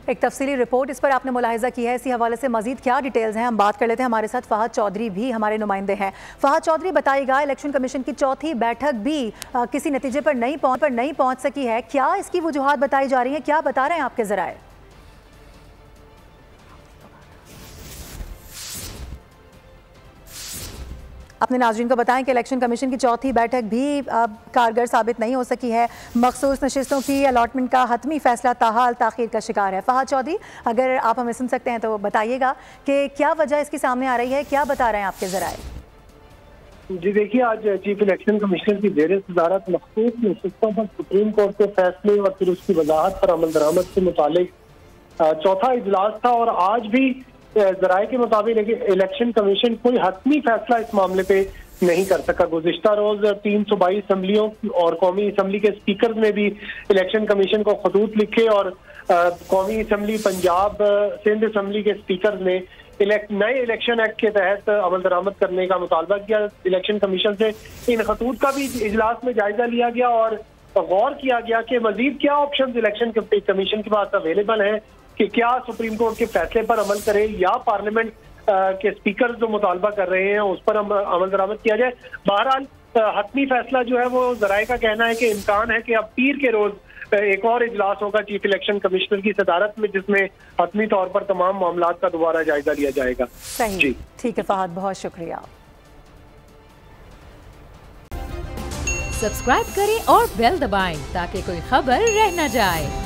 एक तफसीली रिपोर्ट इस पर आपने मुलाहिजा की है, इसी हवाले से मजीद क्या डिटेल्स हैं हम बात कर लेते हैं। हमारे साथ फहद चौधरी भी हमारे नुमाइंदे हैं। फहद चौधरी बताइएगा, इलेक्शन कमीशन की चौथी बैठक भी किसी नतीजे पर नहीं पहुंच सकी है, क्या इसकी वजूहात बताई जा रही हैं, क्या बता रहे हैं आपके जराए? अपने नाज़रीन को बताएं कि इलेक्शन कमीशन की चौथी बैठक भी कारगर साबित नहीं हो सकी है। मखसूस नशिस्तों की अलॉटमेंट का हतमी फैसला ताहाल ताख़ीर का शिकार है। फहद चौधरी, अगर आप हमें सुन सकते हैं तो बताइएगा कि क्या वजह इसकी सामने आ रही है, क्या बता रहे हैं आपके ज़राए? जी देखिए, आज चीफ इलेक्शन कमिश्नर की ज़ेर सदारत मखसूस नशिस्तों पर सुप्रीम कोर्ट के फैसले और फिर उसकी वजाहत पर अमल दरामद से मुतालिक चौथा इजलास था और आज भी जराये के मुताबिक इलेक्शन कमीशन कोई हतमी फैसला इस मामले पे नहीं कर सका। गुज़िश्ता रोज 322 असम्बलियों और कौमी असम्बली के स्पीकर ने भी इलेक्शन कमीशन को खतूत लिखे और कौमी असम्बली पंजाब सिंध असम्बली के स्पीकर ने नए इलेक्शन एक्ट के तहत अमल दरामद करने का मुतालबा किया। इलेक्शन कमीशन से इन खतूत का भी इजलास में जायजा लिया गया और गौर किया गया कि मजीद क्या ऑप्शन इलेक्शन कमीशन के पास अवेलेबल है कि क्या सुप्रीम कोर्ट के फैसले पर अमल करे या पार्लियामेंट के स्पीकर जो मुतालबा कर रहे हैं उस पर अमल दरामद किया जाए। बहरहाल हतमी फैसला जो है वो जराये का कहना है कि इम्कान है कि अब पीर के रोज एक और इजलास होगा चीफ इलेक्शन कमिश्नर की सदारत में, जिसमें हतमी तौर पर तमाम मामलात का दोबारा जायजा लिया जाएगा। सही जी, ठीक है फहद, बहुत शुक्रिया। सब्सक्राइब करें और बेल दबाएं ताकि कोई खबर रह न जाए।